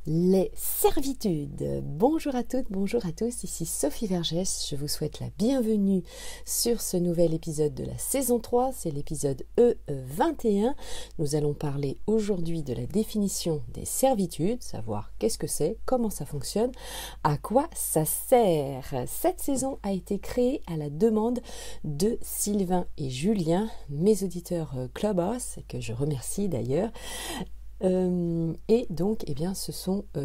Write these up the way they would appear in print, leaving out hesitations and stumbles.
Les servitudes. Bonjour à toutes, bonjour à tous, ici Sophie Vergès, je vous souhaite la bienvenue sur ce nouvel épisode de la saison 3, c'est l'épisode E21. Nous allons parler aujourd'hui de la définition des servitudes, savoir qu'est-ce que c'est, comment ça fonctionne, à quoi ça sert. Cette saison a été créée à la demande de Sylvain et Julien, mes auditeurs Clubhouse, que je remercie d'ailleurs. Et donc,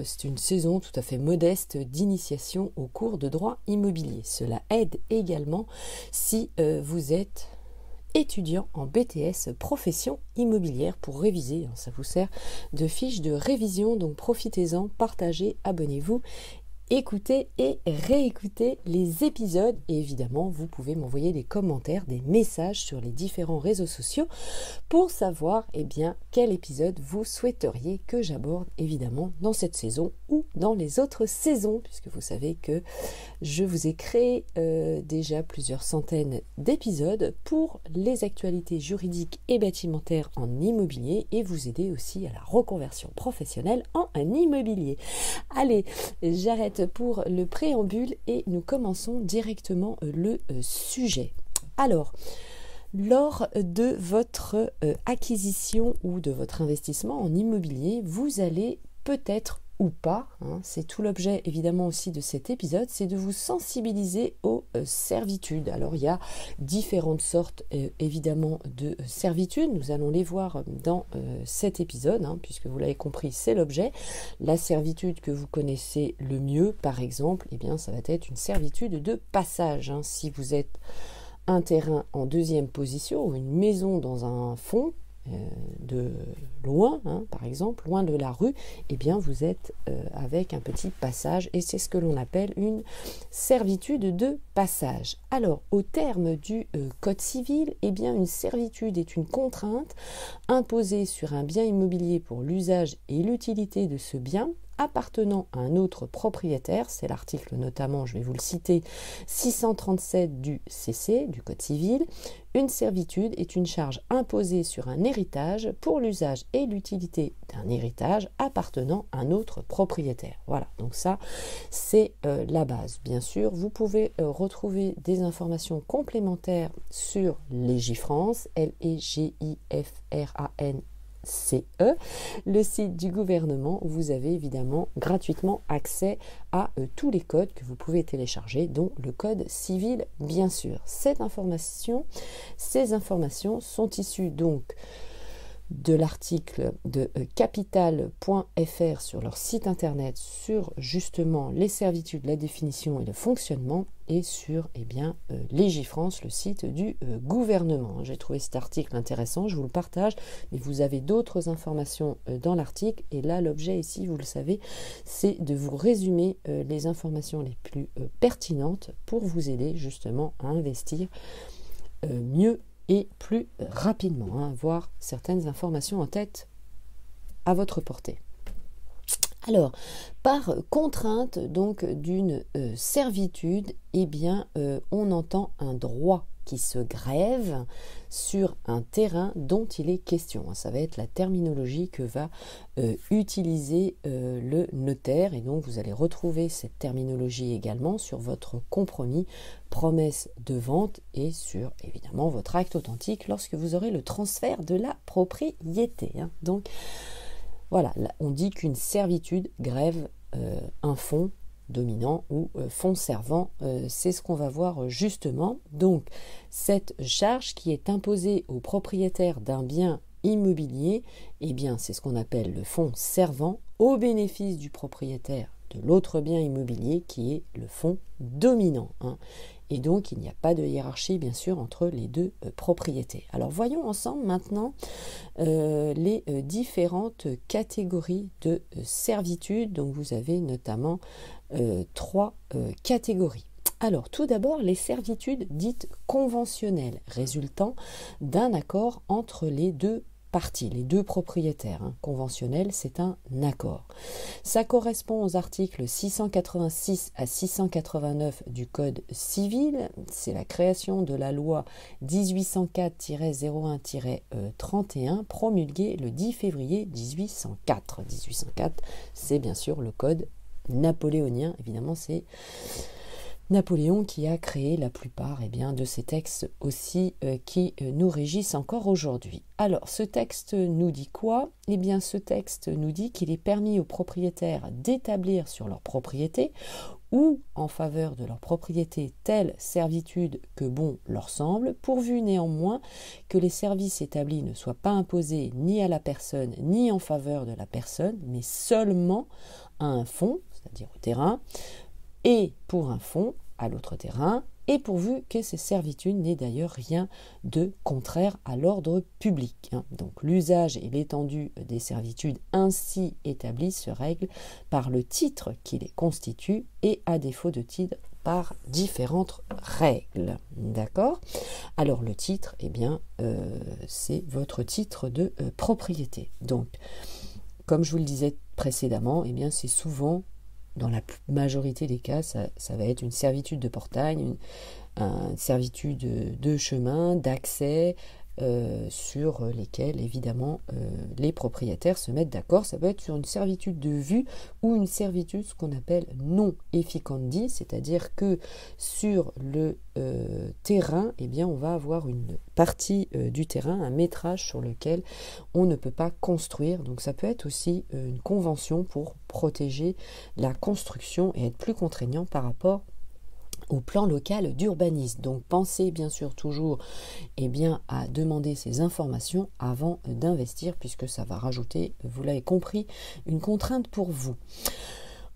c'est une saison tout à fait modeste d'initiation au cours de droit immobilier. Cela aide également si vous êtes étudiant en BTS profession immobilière pour réviser. Ça vous sert de fiche de révision, donc profitez-en, partagez, abonnez-vous. Écoutez et réécoutez les épisodes et évidemment vous pouvez m'envoyer des commentaires, des messages sur les différents réseaux sociaux pour savoir quel épisode vous souhaiteriez que j'aborde évidemment dans cette saison ou dans les autres saisons, puisque vous savez que je vous ai créé déjà plusieurs centaines d'épisodes pour les actualités juridiques et bâtimentaires en immobilier et vous aider aussi à la reconversion professionnelle en immobilier. Allez, j'arrête pour le préambule et nous commençons directement le sujet. Alors, lors de votre acquisition ou de votre investissement en immobilier, vous allez peut-être ou pas, c'est tout l'objet évidemment aussi de cet épisode, c'est de vous sensibiliser aux servitudes. Alors il y a différentes sortes évidemment de servitudes, nous allons les voir dans cet épisode, puisque vous l'avez compris, c'est l'objet. La servitude que vous connaissez le mieux, par exemple, ça va être une servitude de passage. Si vous êtes un terrain en deuxième position ou une maison dans un fond, de loin, par exemple, loin de la rue, vous êtes avec un petit passage et c'est ce que l'on appelle une servitude de passage. Alors, au terme du Code civil, une servitude est une contrainte imposée sur un bien immobilier pour l'usage et l'utilité de ce bien appartenant à un autre propriétaire, c'est l'article notamment, je vais vous le citer, 637 du CC, du Code civil. Une servitude est une charge imposée sur un héritage pour l'usage et l'utilité d'un héritage appartenant à un autre propriétaire. Voilà, donc ça, c'est la base. Bien sûr, vous pouvez retrouver des informations complémentaires sur Légifrance, Legifran, le site du gouvernement où vous avez évidemment gratuitement accès à tous les codes que vous pouvez télécharger, dont le code civil bien sûr. Ces informations sont issues donc de l'article de capital.fr sur leur site internet sur justement les servitudes, la définition et le fonctionnement et sur Légifrance, le site du gouvernement. J'ai trouvé cet article intéressant, je vous le partage, mais vous avez d'autres informations dans l'article et là l'objet ici, vous le savez, c'est de vous résumer les informations les plus pertinentes pour vous aider justement à investir mieux et plus rapidement, avoir certaines informations en tête à votre portée. Alors, par contrainte donc d'une servitude, on entend un droit qui se grève sur un terrain dont il est question. Ça va être la terminologie que va utiliser le notaire et donc vous allez retrouver cette terminologie également sur votre compromis, promesse de vente et sur évidemment votre acte authentique lorsque vous aurez le transfert de la propriété. Donc voilà, on dit qu'une servitude grève un fonds dominant ou fonds servant, c'est ce qu'on va voir justement. Donc cette charge qui est imposée au propriétaire d'un bien immobilier, c'est ce qu'on appelle le fonds servant au bénéfice du propriétaire de l'autre bien immobilier qui est le fonds dominant. Et donc il n'y a pas de hiérarchie bien sûr entre les deux propriétés. Alors voyons ensemble maintenant les différentes catégories de servitude. Donc vous avez notamment trois catégories. Alors tout d'abord les servitudes dites conventionnelles résultant d'un accord entre les deux parties, les deux propriétaires. Conventionnel, c'est un accord. Ça correspond aux articles 686 à 689 du Code civil. C'est la création de la loi 1804-01-31 promulguée le 10 février 1804. 1804, c'est bien sûr le Code napoléonien. Évidemment, c'est Napoléon qui a créé la plupart de ces textes aussi qui nous régissent encore aujourd'hui. Alors, ce texte nous dit quoi ? Ce texte nous dit qu'il est permis aux propriétaires d'établir sur leur propriété ou en faveur de leur propriété telle servitude que bon leur semble, pourvu néanmoins que les services établis ne soient pas imposés ni à la personne ni en faveur de la personne, mais seulement à un fonds, c'est-à-dire au terrain, et pour un fonds à l'autre terrain, et pourvu que ces servitudes n'aient d'ailleurs rien de contraire à l'ordre public. Donc l'usage et l'étendue des servitudes ainsi établies se règlent par le titre qui les constitue et à défaut de titre par différentes règles. D'accord ? Alors le titre, c'est votre titre de propriété. Donc, comme je vous le disais précédemment, c'est souvent, dans la majorité des cas, ça va être une servitude de portail, une servitude de chemin, d'accès, sur lesquels évidemment les propriétaires se mettent d'accord. Ça peut être sur une servitude de vue ou une servitude ce qu'on appelle non efficandi, c'est-à-dire que sur le terrain, on va avoir une partie du terrain, un métrage sur lequel on ne peut pas construire. Donc ça peut être aussi une convention pour protéger la construction et être plus contraignant par rapport au plan local d'urbanisme. Donc pensez bien sûr toujours à demander ces informations avant d'investir, puisque ça va rajouter, vous l'avez compris, une contrainte pour vous.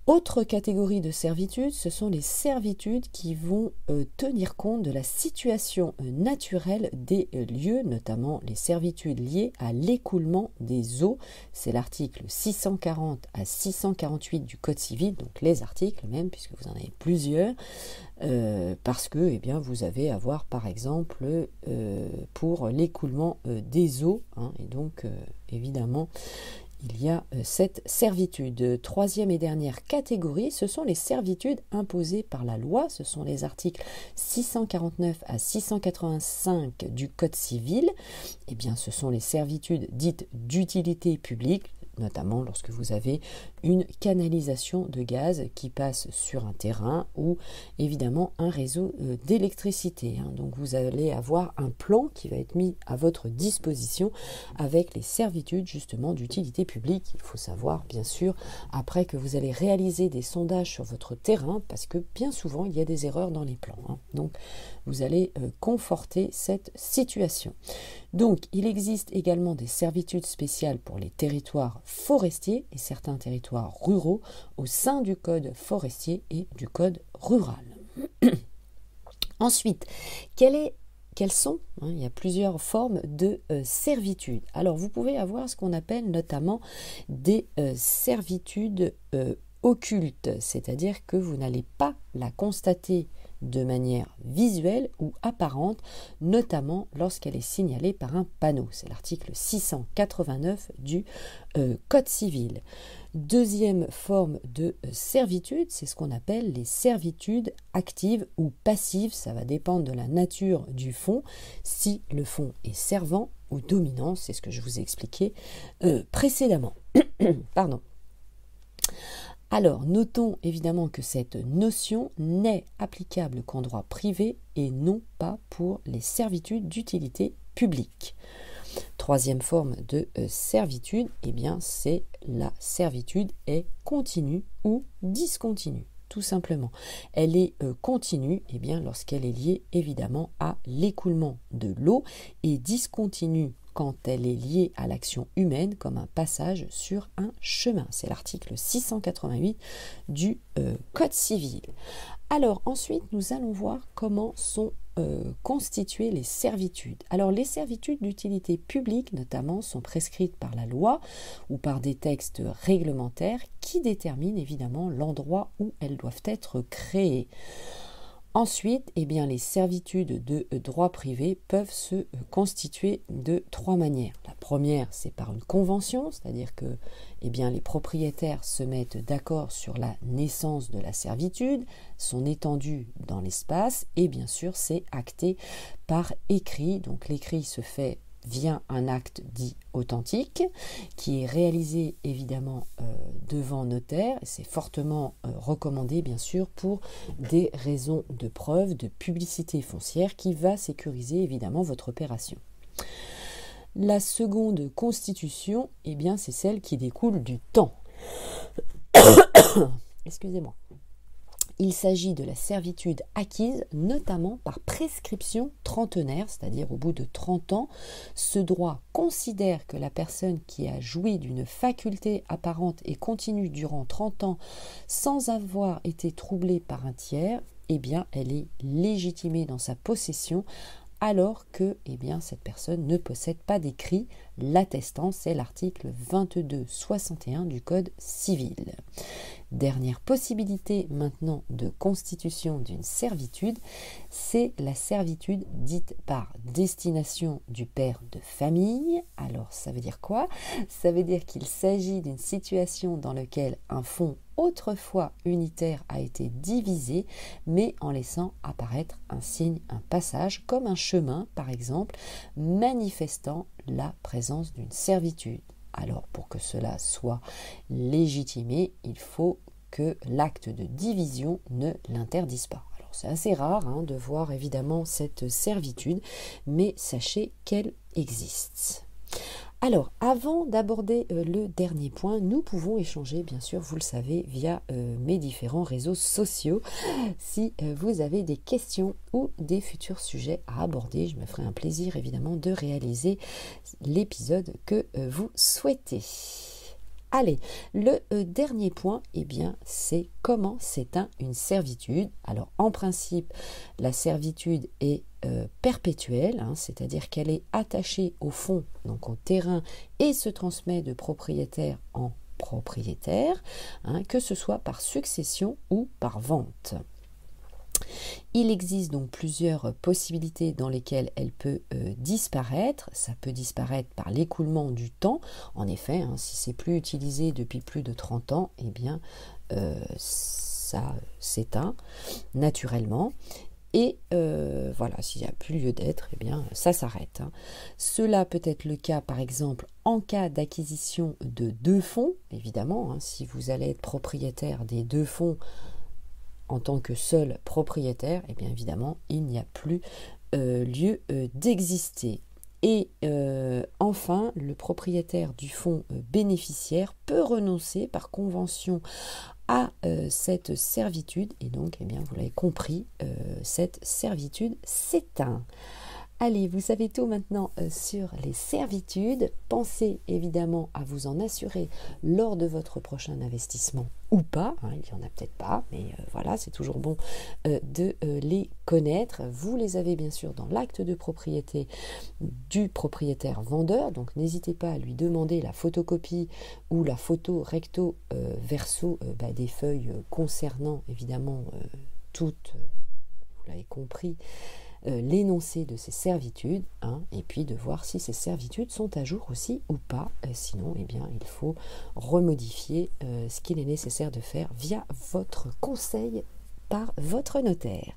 Autre catégorie de servitudes, ce sont les servitudes qui vont tenir compte de la situation naturelle des lieux, notamment les servitudes liées à l'écoulement des eaux. C'est l'article 640 à 648 du Code civil, donc les articles même, puisque vous en avez plusieurs, parce que vous allez avoir par exemple pour l'écoulement des eaux, et donc évidemment il y a cette servitude. Troisième et dernière catégorie, ce sont les servitudes imposées par la loi. Ce sont les articles 649 à 685 du Code civil. Ce sont les servitudes dites d'utilité publique, notamment lorsque vous avez une canalisation de gaz qui passe sur un terrain ou évidemment un réseau d'électricité. Donc vous allez avoir un plan qui va être mis à votre disposition avec les servitudes justement d'utilité publique. Il faut savoir bien sûr après que vous allez réaliser des sondages sur votre terrain, parce que bien souvent il y a des erreurs dans les plans. Donc vous allez conforter cette situation. Donc il existe également des servitudes spéciales pour les territoires forestiers et certains territoires ruraux au sein du code forestier et du code rural. Ensuite, quelles sont, il y a plusieurs formes de servitude. Alors vous pouvez avoir ce qu'on appelle notamment des servitudes occultes, c'est-à-dire que vous n'allez pas la constater de manière visuelle ou apparente, notamment lorsqu'elle est signalée par un panneau. C'est l'article 689 du Code civil. Deuxième forme de servitude, c'est ce qu'on appelle les servitudes actives ou passives. Ça va dépendre de la nature du fonds, si le fonds est servant ou dominant, c'est ce que je vous ai expliqué précédemment. Pardon. Alors, notons évidemment que cette notion n'est applicable qu'en droit privé et non pas pour les servitudes d'utilité publique. Troisième forme de servitude, c'est la servitude est continue ou discontinue, tout simplement. Elle est continue lorsqu'elle est liée évidemment à l'écoulement de l'eau et discontinue quand elle est liée à l'action humaine comme un passage sur un chemin. C'est l'article 688 du Code civil. Alors ensuite, nous allons voir comment sont constituées les servitudes. Alors les servitudes d'utilité publique notamment sont prescrites par la loi ou par des textes réglementaires qui déterminent évidemment l'endroit où elles doivent être créées. Ensuite, les servitudes de droit privé peuvent se constituer de 3 manières. La première, c'est par une convention, c'est-à-dire que les propriétaires se mettent d'accord sur la naissance de la servitude, son étendue dans l'espace, et bien sûr, c'est acté par écrit. Donc l'écrit se fait via un acte dit authentique qui est réalisé évidemment devant notaire, et c'est fortement recommandé bien sûr pour des raisons de preuve, de publicité foncière qui va sécuriser évidemment votre opération. La seconde constitution, c'est celle qui découle du temps. Excusez-moi. Il s'agit de la servitude acquise notamment par prescription trentenaire, c'est-à-dire au bout de 30 ans, ce droit considère que la personne qui a joui d'une faculté apparente et continue durant 30 ans sans avoir été troublée par un tiers, elle est légitimée dans sa possession alors que cette personne ne possède pas d'écrit l'attestant, c'est l'article 2261 du Code civil. Dernière possibilité maintenant de constitution d'une servitude, c'est la servitude dite par destination du père de famille. Alors ça veut dire quoi? Ça veut dire qu'il s'agit d'une situation dans laquelle un fonds autrefois unitaire a été divisé, mais en laissant apparaître un signe, un passage, comme un chemin par exemple, manifestant la présence d'une servitude. Alors pour que cela soit légitimé, il faut que l'acte de division ne l'interdise pas. Alors c'est assez rare de voir évidemment cette servitude, mais sachez qu'elle existe. Alors, avant d'aborder le dernier point, nous pouvons échanger, bien sûr, vous le savez, via mes différents réseaux sociaux. Si vous avez des questions ou des futurs sujets à aborder, je me ferai un plaisir, évidemment, de réaliser l'épisode que vous souhaitez. Allez, le dernier point, c'est comment s'éteint une servitude. Alors, en principe, la servitude est perpétuelle, c'est-à-dire qu'elle est attachée au fond, donc au terrain, et se transmet de propriétaire en propriétaire, que ce soit par succession ou par vente. Il existe donc plusieurs possibilités dans lesquelles elle peut disparaître. Ça peut disparaître par l'écoulement du temps. En effet, si c'est plus utilisé depuis plus de 30 ans, ça s'éteint naturellement. Et s'il n'y a plus lieu d'être, ça s'arrête. Cela peut être le cas, par exemple, en cas d'acquisition de 2 fonds. Évidemment, si vous allez être propriétaire des 2 fonds, en tant que seul propriétaire, évidemment, il n'y a plus lieu d'exister. Et enfin, le propriétaire du fonds bénéficiaire peut renoncer par convention à cette servitude. Et donc, vous l'avez compris, cette servitude s'éteint. Allez, vous savez tout maintenant sur les servitudes. Pensez évidemment à vous en assurer lors de votre prochain investissement ou pas. Il n'y en a peut-être pas, mais c'est toujours bon de les connaître. Vous les avez bien sûr dans l'acte de propriété du propriétaire vendeur. Donc n'hésitez pas à lui demander la photocopie ou la photo recto verso des feuilles concernant évidemment toutes, vous l'avez compris, l'énoncé de ces servitudes, et puis de voir si ces servitudes sont à jour aussi ou pas. Sinon, il faut remodifier ce qu'il est nécessaire de faire via votre conseil par votre notaire.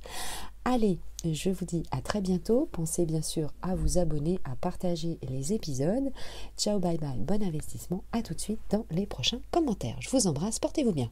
Allez, je vous dis à très bientôt. Pensez bien sûr à vous abonner, à partager les épisodes. Ciao, bye bye, bon investissement. À tout de suite dans les prochains commentaires. Je vous embrasse, portez-vous bien.